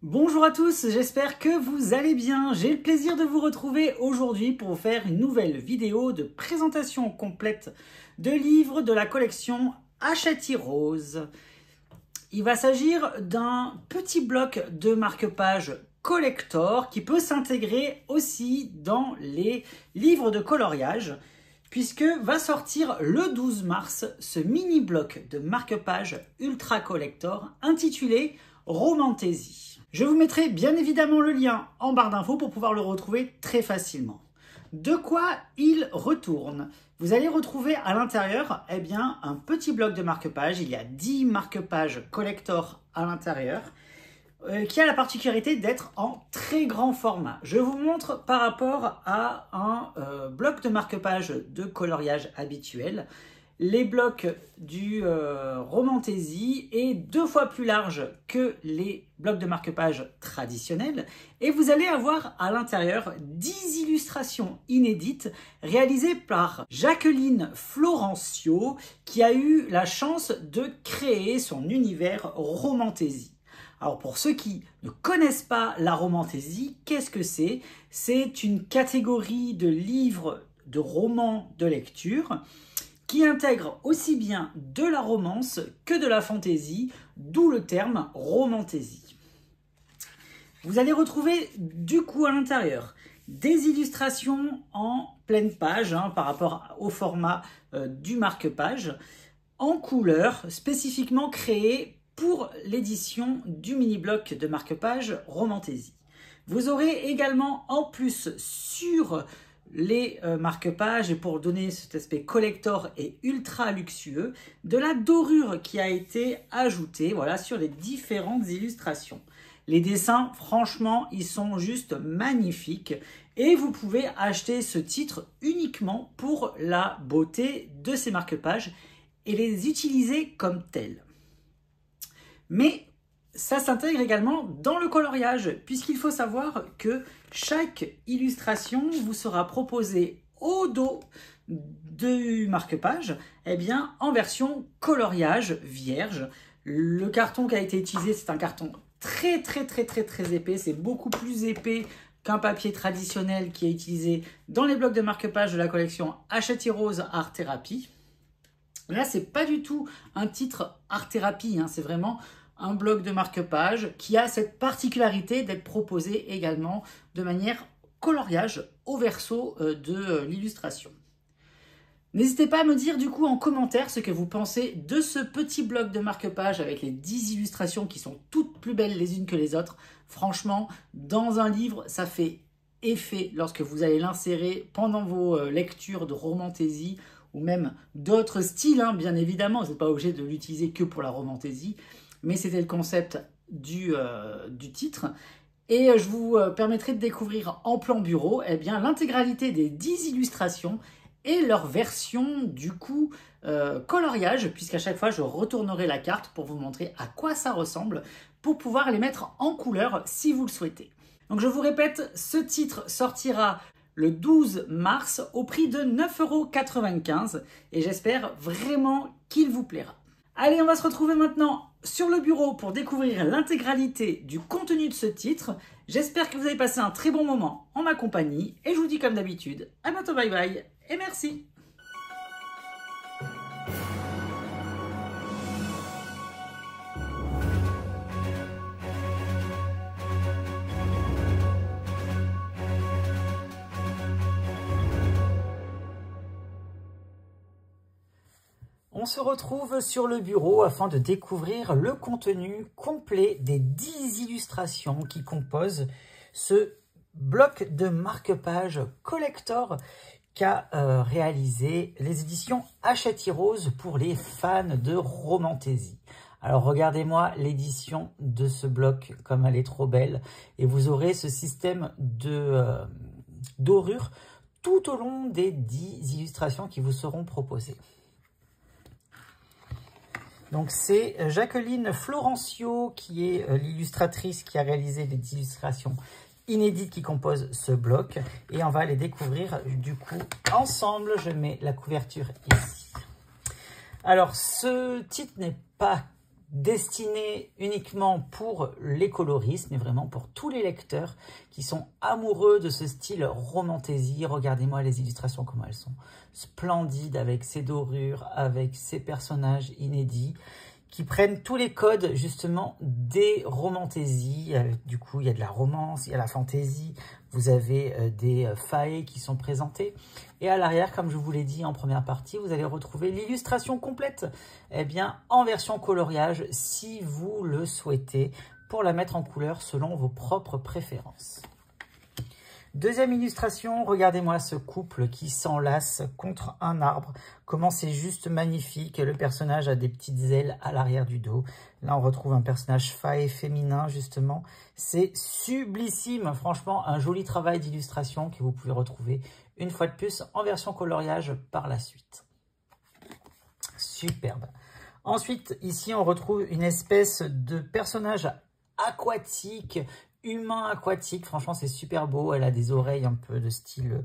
Bonjour à tous, j'espère que vous allez bien. J'ai le plaisir de vous retrouver aujourd'hui pour vous faire une nouvelle vidéo de présentation complète de livres de la collection Hachette Heroes. Il va s'agir d'un petit bloc de marque-page collector qui peut s'intégrer aussi dans les livres de coloriage, puisque va sortir le 12 mars ce mini bloc de marque-page ultra collector intitulé Romantaisie. Je vous mettrai bien évidemment le lien en barre d'infos pour pouvoir le retrouver très facilement. De quoi il retourne? Vous allez retrouver à l'intérieur un petit bloc de marque-page. Il y a 10 marque-pages collector à l'intérieur qui a la particularité d'être en très grand format. Je vous montre par rapport à un bloc de marque-page de coloriage habituel. Les blocs du Romantaisie est 2 fois plus large que les blocs de marque-page traditionnels et vous allez avoir à l'intérieur 10 illustrations inédites réalisées par Jacqueline Florencio qui a eu la chance de créer son univers Romantaisie. Alors pour ceux qui ne connaissent pas la Romantaisie, qu'est-ce que c'est? C'est une catégorie de livres, de romans de lecture qui intègre aussi bien de la romance que de la fantaisie, d'où le terme Romantaisie. Vous allez retrouver du coup à l'intérieur des illustrations en pleine page par rapport au format du marque-page, en couleur, spécifiquement créé pour l'édition du mini-bloc de marque-page Romantaisie. Vous aurez également en plus sur les marque-pages, et pour donner cet aspect collector et ultra luxueux, de la dorure qui a été ajoutée sur les différentes illustrations. Les dessins, franchement, ils sont juste magnifiques et vous pouvez acheter ce titre uniquement pour la beauté de ces marque-pages et les utiliser comme tels. Mais ça s'intègre également dans le coloriage, puisqu'il faut savoir que chaque illustration vous sera proposée au dos du marque-page en version coloriage vierge. Le carton qui a été utilisé, c'est un carton très épais, c'est beaucoup plus épais qu'un papier traditionnel qui est utilisé dans les blocs de marque-page de la collection Hachette Heroes Art Therapy. Là, c'est pas du tout un titre Art Therapy, c'est vraiment un bloc de marque-page qui a cette particularité d'être proposé également de manière coloriage au verso de l'illustration. N'hésitez pas à me dire du coup en commentaire ce que vous pensez de ce petit bloc de marque-page avec les 10 illustrations qui sont toutes plus belles les unes que les autres. Franchement, dans un livre, ça fait effet lorsque vous allez l'insérer pendant vos lectures de Romantaisie ou même d'autres styles, bien évidemment. Vous n'êtes pas obligé de l'utiliser que pour la Romantaisie. Mais c'était le concept du titre. Et je vous permettrai de découvrir en plan bureau l'intégralité des 10 illustrations et leur version du coup coloriage, puisqu'à chaque fois je retournerai la carte pour vous montrer à quoi ça ressemble, pour pouvoir les mettre en couleur si vous le souhaitez. Donc je vous répète, ce titre sortira le 12 mars au prix de 9,95 € et j'espère vraiment qu'il vous plaira. Allez, on va se retrouver maintenant sur le bureau pour découvrir l'intégralité du contenu de ce titre. J'espère que vous avez passé un très bon moment en ma compagnie et je vous dis comme d'habitude, à bientôt, bye bye et merci. On se retrouve sur le bureau afin de découvrir le contenu complet des 10 illustrations qui composent ce bloc de marque-page collector qu'a réalisé les éditions Hachette Heroes pour les fans de Romantaisie. Alors regardez-moi l'édition de ce bloc comme elle est trop belle et vous aurez ce système de dorure tout au long des 10 illustrations qui vous seront proposées. Donc c'est Jacqueline Florencio qui est l'illustratrice qui a réalisé les illustrations inédites qui composent ce bloc. Et on va les découvrir du coup ensemble. Je mets la couverture ici. Alors ce titre n'est pas destiné uniquement pour les coloristes, mais vraiment pour tous les lecteurs qui sont amoureux de ce style romantasy. Regardez-moi les illustrations, comment elles sont splendides, avec ces dorures, avec ces personnages inédits, qui prennent tous les codes justement des romantasy. Du coup, il y a de la romance, il y a la fantaisie, vous avez des fae qui sont présentés. Et à l'arrière, comme je vous l'ai dit en première partie, vous allez retrouver l'illustration complète, eh bien, en version coloriage, si vous le souhaitez, pour la mettre en couleur selon vos propres préférences. Deuxième illustration, regardez-moi ce couple qui s'enlace contre un arbre. Comment c'est juste magnifique. Le personnage a des petites ailes à l'arrière du dos. Là, on retrouve un personnage fae féminin, justement. C'est sublissime. Franchement, un joli travail d'illustration que vous pouvez retrouver une fois de plus en version coloriage par la suite. Superbe. Ensuite, ici, on retrouve une espèce de personnage aquatique, humain aquatique. Franchement, c'est super beau. Elle a des oreilles un peu de style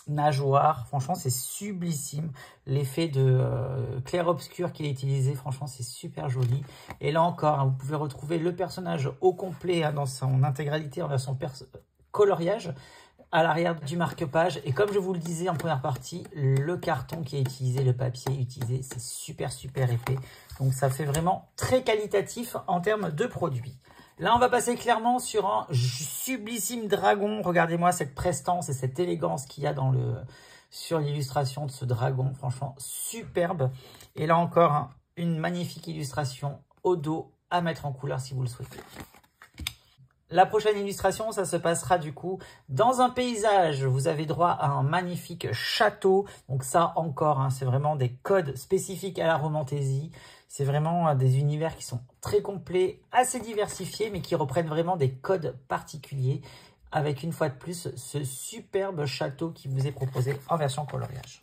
nageoire. Franchement, c'est sublissime. L'effet de clair-obscur qu'il a utilisé, franchement, c'est super joli. Et là encore, hein, vous pouvez retrouver le personnage au complet, hein, dans son intégralité en version coloriage à l'arrière du marque-page. Et comme je vous le disais en première partie, le carton qui est utilisé, le papier utilisé, c'est super épais. Donc, ça fait vraiment très qualitatif en termes de produits. Là, on va passer clairement sur un sublissime dragon. Regardez-moi cette prestance et cette élégance qu'il y a sur l'illustration de ce dragon. Franchement, superbe. Et là encore, hein, une magnifique illustration au dos à mettre en couleur si vous le souhaitez. La prochaine illustration, ça se passera du coup dans un paysage. Vous avez droit à un magnifique château. Donc ça encore, hein, c'est vraiment des codes spécifiques à la romantasy. C'est vraiment des univers qui sont très complets, assez diversifiés, mais qui reprennent vraiment des codes particuliers. Avec une fois de plus, ce superbe château qui vous est proposé en version coloriage.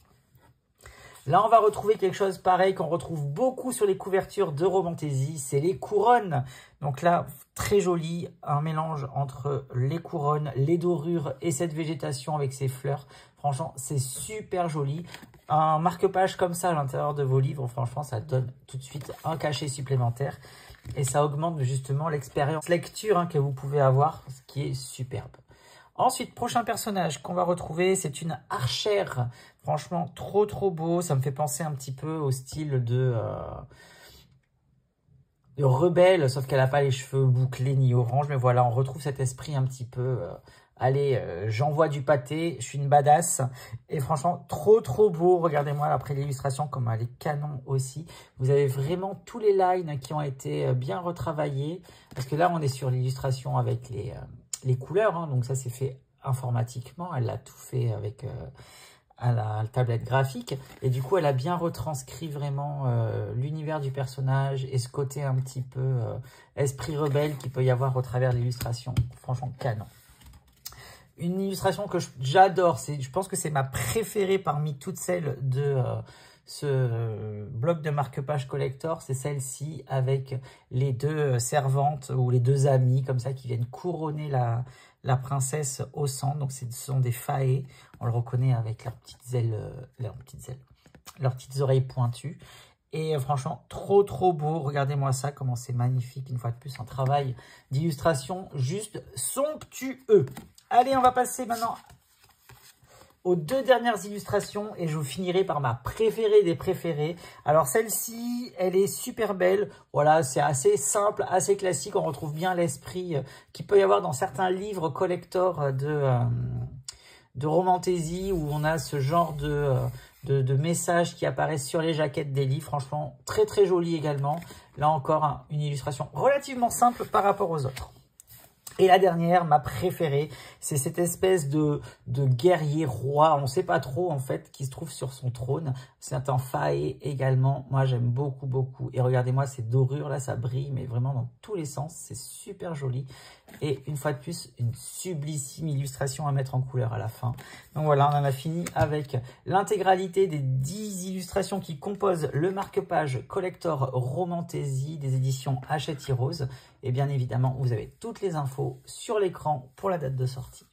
Là, on va retrouver quelque chose pareil qu'on retrouve beaucoup sur les couvertures de romantasy, c'est les couronnes. Donc là, très joli, un mélange entre les couronnes, les dorures et cette végétation avec ses fleurs. Franchement, c'est super joli. Un marque-page comme ça à l'intérieur de vos livres, franchement, ça donne tout de suite un cachet supplémentaire. Et ça augmente justement l'expérience lecture, hein, que vous pouvez avoir, ce qui est superbe. Ensuite, prochain personnage qu'on va retrouver, c'est une archère. Franchement, trop beau. Ça me fait penser un petit peu au style de rebelle, sauf qu'elle n'a pas les cheveux bouclés ni orange. Mais voilà, on retrouve cet esprit un petit peu... allez, j'envoie du pâté, je suis une badass. Et franchement, trop beau. Regardez-moi après l'illustration, comme elle est canon aussi. Vous avez vraiment tous les lines qui ont été bien retravaillés. Parce que là, on est sur l'illustration avec les couleurs, hein, donc ça c'est fait informatiquement, elle a tout fait avec à la tablette graphique, et du coup elle a bien retranscrit vraiment l'univers du personnage et ce côté un petit peu esprit rebelle qu'il peut y avoir au travers de l'illustration. Franchement canon. Une illustration que j'adore, je pense que c'est ma préférée parmi toutes celles de ce bloc de marque-page collector, c'est celle-ci avec les deux servantes ou les deux amies comme ça qui viennent couronner la princesse au centre. Donc ce sont des fae, on le reconnaît avec leurs petites ailes, leurs petites oreilles pointues. Et franchement, trop beau. Regardez-moi ça, comment c'est magnifique. Une fois de plus, un travail d'illustration juste somptueux. Allez, on va passer maintenant aux deux dernières illustrations et je vous finirai par ma préférée des préférées. Alors celle-ci, elle est super belle. Voilà, c'est assez simple, assez classique. On retrouve bien l'esprit qu'il peut y avoir dans certains livres collector de romantasy où on a ce genre de messages qui apparaissent sur les jaquettes des livres. Franchement, très joli également. Là encore, une illustration relativement simple par rapport aux autres. Et la dernière, ma préférée, c'est cette espèce de guerrier roi, on ne sait pas trop en fait, qui se trouve sur son trône. C'est un fae également, moi j'aime beaucoup. Et regardez-moi ces dorures là, ça brille, mais vraiment dans tous les sens, c'est super joli. Et une fois de plus, une sublissime illustration à mettre en couleur à la fin. Donc voilà, on en a fini avec l'intégralité des 10 illustrations qui composent le marque-page collector romantasy des éditions Hachette Heroes. Et bien évidemment, vous avez toutes les infos sur l'écran pour la date de sortie.